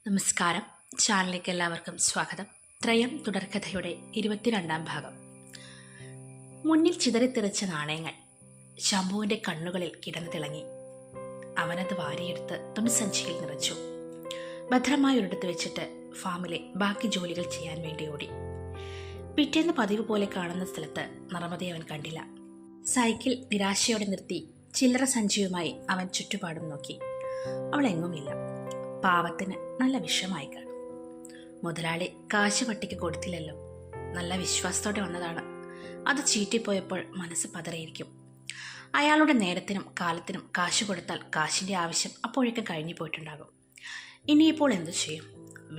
നമസ്കാരം. ചാനലിലേക്ക് എല്ലാവർക്കും സ്വാഗതം. ത്രയം തുടർക്കഥയുടെ 22-ാം ഭാഗം. മുന്നിൽ ചിതറിത്തെറിച്ച നാണയങ്ങൾ ശംഭുവിൻ്റെ കണ്ണുകളിൽ കിടന്നു തിളങ്ങി. അവനത് വാരിയെടുത്ത് തുണിസഞ്ചിയിൽ നിറച്ചു. ഭദ്രമായി ഒരിടത്ത് വെച്ചിട്ട് ഫാമിലെ ബാക്കി ജോലികൾ ചെയ്യാൻ വേണ്ടി ഓടി. പിറ്റേന്ന് പതിവ് പോലെ കാണുന്ന സ്ഥലത്ത് നർമ്മദയെ അവൻ കണ്ടില്ല. സൈക്കിൾ നിരാശയോടെ നിർത്തി ചില്ലറ സഞ്ചിയുമായി അവൻ ചുറ്റുപാടും നോക്കി. അവൾ എങ്ങുമില്ല. പാവത്തിന് നല്ല വിഷമായി കാണും. മുതലാളി കാശ് പട്ടിക്ക് കൊടുത്തില്ലല്ലോ. നല്ല വിശ്വാസത്തോടെ വന്നതാണ്. അത് ചീറ്റിപ്പോയപ്പോൾ മനസ്സ് പതറിയിരിക്കും. അയാളുടെ നേരത്തിനും കാലത്തിനും കാശ് കൊടുത്താൽ കാശിൻ്റെ ആവശ്യം അപ്പോഴേക്കും കഴിഞ്ഞു പോയിട്ടുണ്ടാകും. ഇനിയിപ്പോൾ എന്തു ചെയ്യും?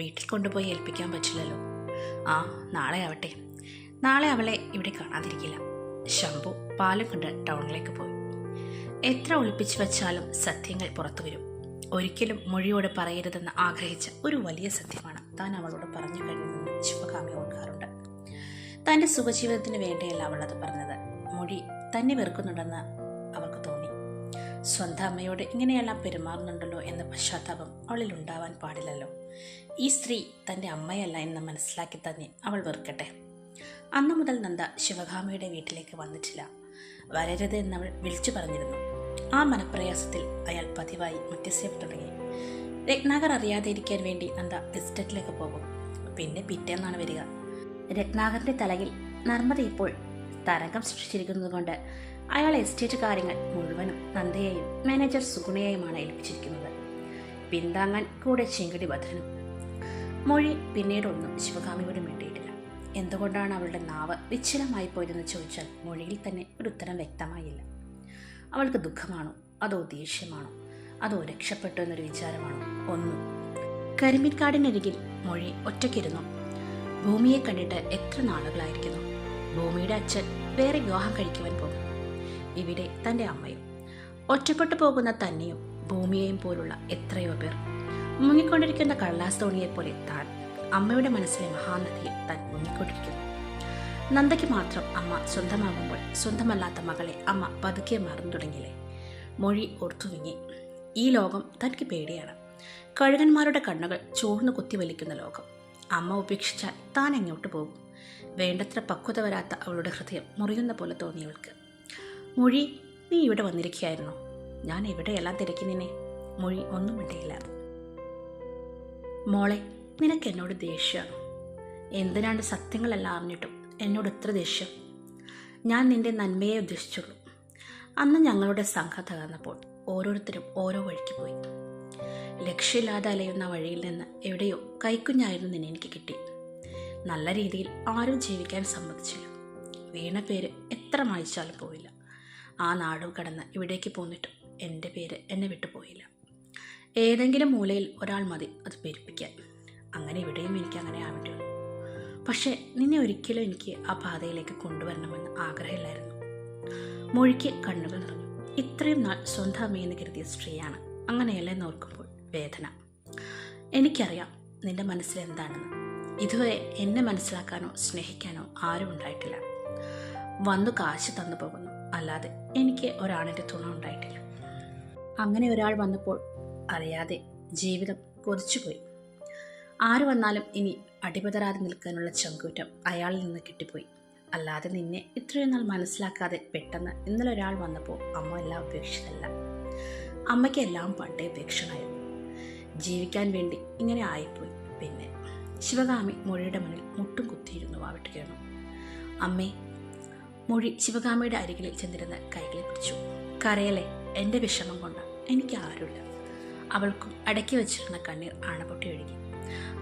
വീട്ടിൽ കൊണ്ടുപോയി ഏൽപ്പിക്കാൻ പറ്റില്ലല്ലോ. നാളെ ആവട്ടെ. നാളെ അവളെ ഇവിടെ കാണാതിരിക്കില്ല. ശംഭു പാലും കൊണ്ട് ടൗണിലേക്ക് പോയി. എത്ര ഒളിപ്പിച്ചു വച്ചാലും സത്യങ്ങൾ പുറത്തു വരും. ഒരിക്കലും മൊഴിയോട് പറയരുതെന്ന് ആഗ്രഹിച്ച ഒരു വലിയ സത്യമാണ് താൻ അവളോട് പറഞ്ഞു കഴിഞ്ഞതെന്ന് ശിവകാമി ഓർക്കാറുണ്ട്. തൻ്റെ സുഖജീവിതത്തിന് വേണ്ടിയല്ല അവളത് പറഞ്ഞത്. മൊഴി തന്നെ വെറുക്കുന്നുണ്ടെന്ന് അവൾക്ക് തോന്നി. സ്വന്തം അമ്മയോട് ഇങ്ങനെയെല്ലാം പെരുമാറുന്നുണ്ടല്ലോ എന്ന പശ്ചാത്താപം അവളിൽ ഉണ്ടാവാൻ പാടില്ലല്ലോ. ഈ സ്ത്രീ തൻ്റെ അമ്മയല്ല എന്ന് മനസ്സിലാക്കി തന്നെ അവൾ വെറുക്കട്ടെ. അന്നു മുതൽ നന്ദ ശിവകാമിയുടെ വീട്ടിലേക്ക് വന്നിട്ടില്ല. വരരുത് എന്നവൾ വിളിച്ചു പറഞ്ഞിരുന്നു. ആ മനപ്രയാസത്തിൽ അയാൾ പതിവായി മധ്യസ്ഥം തുടങ്ങി. രത്നാകർ അറിയാതെ ഇരിക്കാൻ വേണ്ടി നന്ദ എസ്റ്റേറ്റിലേക്ക് പോകും. പിന്നെ പിറ്റേന്നാണ് വരിക. രത്നാകറിന്റെ തലയിൽ നർമ്മദ ഇപ്പോൾ തരംഗം സൃഷ്ടിച്ചിരിക്കുന്നത് കൊണ്ട് അയാൾ എസ്റ്റേറ്റ് കാര്യങ്ങൾ മുഴുവനും നന്ദയെയും മാനേജർ സുഗുണയെയുമാണ് ഏൽപ്പിച്ചിരിക്കുന്നത്. പിന്താങ്ങാൻ കൂടെ ചെങ്കടി ഭദ്രനും. മൊഴി പിന്നീടൊന്നും ശിവകാമിയോട് വേണ്ടിയിട്ടില്ല. എന്തുകൊണ്ടാണ് അവളുടെ നാവ് വിച്ഛിന്നമായി പോയതെന്ന് ചോദിച്ചാൽ മൊഴിയിൽ തന്നെ ഒരു ഉത്തരം വ്യക്തമായില്ല. അവൾക്ക് ദുഃഖമാണോ, അതോ ദേഷ്യമാണോ, അതോ രക്ഷപ്പെട്ടു എന്നൊരു വിചാരമാണോ? ഒന്നും. കരിമ്പിൻകാടിനരികിൽ മൊഴി ഒറ്റയ്ക്കിരുന്നു. ഭൂമിയെ കണ്ടിട്ട് എത്ര നാളുകളായിരിക്കുന്നു. ഭൂമിയുടെ അച്ഛൻ വേറെ വിവാഹം കഴിക്കുവാൻ പോകും. ഇവിടെ തൻ്റെ അമ്മയും. ഒറ്റപ്പെട്ടു പോകുന്ന തന്നെയും ഭൂമിയെയും പോലുള്ള എത്രയോ പേർ. മുങ്ങിക്കൊണ്ടിരിക്കുന്ന കടലാസ് തോണിയെപ്പോലെ താൻ അമ്മയുടെ മനസ്സിലെ മഹാനദിയിൽ താൻ മുങ്ങിക്കൊണ്ടിരിക്കുന്നു. നന്ദയ്ക്ക് മാത്രം അമ്മ സ്വന്തമാകുമ്പോൾ സ്വന്തമല്ലാത്ത മകളെ അമ്മ പതുക്കെ മറന്നു തുടങ്ങിയില്ലേ? മൊഴി ഓർത്തുവിങ്ങി. ഈ ലോകം തനിക്ക് പേടിയാണ്. കഴുകന്മാരുടെ കണ്ണുകൾ ചോർന്നു കുത്തിവലിക്കുന്ന ലോകം. അമ്മ ഉപേക്ഷിച്ചാൽ താൻ എങ്ങോട്ട് പോകും? വേണ്ടത്ര പക്വത വരാത്ത അവളുടെ ഹൃദയം മുറിയുന്ന പോലെ തോന്നിയവൾക്ക്. മൊഴി, നീ ഇവിടെ വന്നിരിക്കുകയായിരുന്നോ? ഞാൻ എവിടെയെല്ലാം തിരക്കി നിന്നെ. മൊഴി ഒന്നും മിണ്ടിയില്ല. മോളെ, നിനക്ക് എന്നോട് ദേഷ്യമാണോ? എന്തിനാണ് സത്യങ്ങളെല്ലാം അറിഞ്ഞിട്ടും എന്നോട് ഇത്ര ദേഷ്യം? ഞാൻ നിന്റെ നന്മയെ ഉദ്ദേശിച്ചുള്ളൂ. അന്ന് ഞങ്ങളുടെ സംഘം തകർന്നപ്പോൾ ഓരോരുത്തരും ഓരോ വഴിക്ക് പോയി. ലക്ഷ്യമില്ലാതെ അലയുന്ന വഴിയിൽ നിന്ന് എവിടെയോ കൈക്കുഞ്ഞായിരുന്നു നിന്നെ എനിക്ക് കിട്ടി. നല്ല രീതിയിൽ ആരും ജീവിക്കാൻ സമ്മതിച്ചില്ല. വീണ പേര് എത്ര മായ്ച്ചാലും പോയില്ല. ആ നാടും കടന്ന് ഇവിടേക്ക് പോന്നിട്ടും എൻ്റെ പേര് എന്നെ വിട്ടുപോയില്ല. ഏതെങ്കിലും മൂലയിൽ ഒരാൾ മതി അത് പെരുപ്പിക്കാൻ. അങ്ങനെ ഇവിടെയും എനിക്ക് അങ്ങനെ ആവേണ്ടി വന്നു. പക്ഷേ നിന്നെ ഒരിക്കലും എനിക്ക് ആ പാതയിലേക്ക് കൊണ്ടുവരണമെന്ന് ആഗ്രഹമില്ലായിരുന്നു. മൊഴിക്ക് കണ്ണുകൾ നിറഞ്ഞു. ഇത്രയും നാൾ സ്വന്തം അമ്മയെന്ന് കരുതിയ സ്ത്രീയാണ് അങ്ങനെയല്ലേ നോക്കുമ്പോൾ വേദന. എനിക്കറിയാം നിന്റെ മനസ്സിൽ എന്താണെന്ന്. ഇതുവരെ എന്നെ മനസ്സിലാക്കാനോ സ്നേഹിക്കാനോ ആരും ഉണ്ടായിട്ടില്ല. വന്നു കാശ് തന്നു പോകുന്നു, അല്ലാതെ എനിക്ക് ഒരാണിൻ്റെ തുണ ഉണ്ടായിട്ടില്ല. അങ്ങനെ ഒരാൾ വന്നപ്പോൾ അറിയാതെ ജീവിതം കൊതിച്ചുപോയി. ആര് വന്നാലും ഇനി അടിപതരാതെ നിൽക്കാനുള്ള ചങ്കൂറ്റം അയാളിൽ നിന്ന് കിട്ടിപ്പോയി. അല്ലാതെ നിന്നെ ഇത്രയും നാൾ മനസ്സിലാക്കാതെ പെട്ടെന്ന് ഇന്നലെ ഒരാൾ വന്നപ്പോൾ അമ്മ എല്ലാം ഉപേക്ഷിച്ചതല്ല. അമ്മയ്ക്ക് എല്ലാം പണ്ടേ ഉപേക്ഷണമായിരുന്നു. ജീവിക്കാൻ വേണ്ടി ഇങ്ങനെ ആയിപ്പോയി. പിന്നെ ശിവകാമി മൊഴിയുടെ മുന്നിൽ മുട്ടും കുത്തിയിരുന്നു വാവിട്ടുകയാണ്. അമ്മേ. മൊഴി ശിവകാമിയുടെ അരികിൽ ചെന്നിരുന്ന് കൈകളെ പിടിച്ചു. കരയലെ, എൻ്റെ വിഷമം കൊണ്ട് എനിക്ക് ആരുമില്ല. അവൾക്കും അടക്കി വെച്ചിരുന്ന കണ്ണീർ അണപൊട്ടി ഒഴുകി.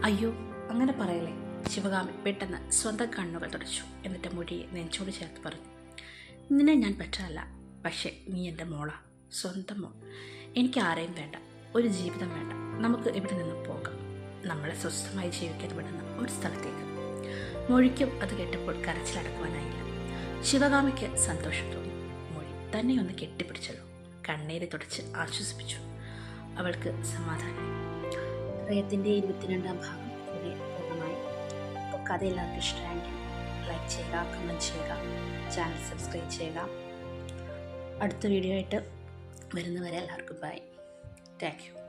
അയ്യോ, അങ്ങനെ പറയലേ. ശിവകാമി പെട്ടെന്ന് സ്വന്തം കണ്ണുകൾ തുടച്ചു. എന്നിട്ട് മൊഴിയെ നെഞ്ചോട് ചേർത്ത് പറഞ്ഞു, നിന്നെ ഞാൻ പറ്റാല്ല. പക്ഷേ നീ എൻ്റെ മോളാ, സ്വന്തം മോൾ. എനിക്ക് ആരെയും വേണ്ട, ഒരു ജീവിതം വേണ്ട. നമുക്ക് ഇവിടെ നിന്ന് പോകാം, നമ്മളെ സ്വസ്ഥമായി ജീവിക്കാൻ വിടുന്ന ഒരു സ്ഥലത്തേക്ക്. മൊഴിക്കും അത് കേട്ടപ്പോൾ കരച്ചിലടക്കുവാനായില്ല. ശിവകാമിക്ക് സന്തോഷം തോന്നി. മൊഴി തന്നെ ഒന്ന് കെട്ടിപ്പിടിച്ചല്ലോ. കണ്ണീര് തുടച്ച് ആശ്വസിപ്പിച്ചു. അവൾക്ക് സമാധാനം. ത്രയത്തിൻ്റെ 22-ാം ഭാഗം ഇവിടെ പൂർണ്ണമായി. അപ്പോൾ കഥ എല്ലാവർക്കും ഇഷ്ടമായെങ്കിൽ ലൈക്ക് ചെയ്യുക, കമൻറ്റ് ചെയ്യുക, ചാനൽ സബ്സ്ക്രൈബ് ചെയ്യുക. അടുത്ത വീഡിയോ ആയിട്ട് വരുന്നവരെ എല്ലാവർക്കും ബൈ. Thank you.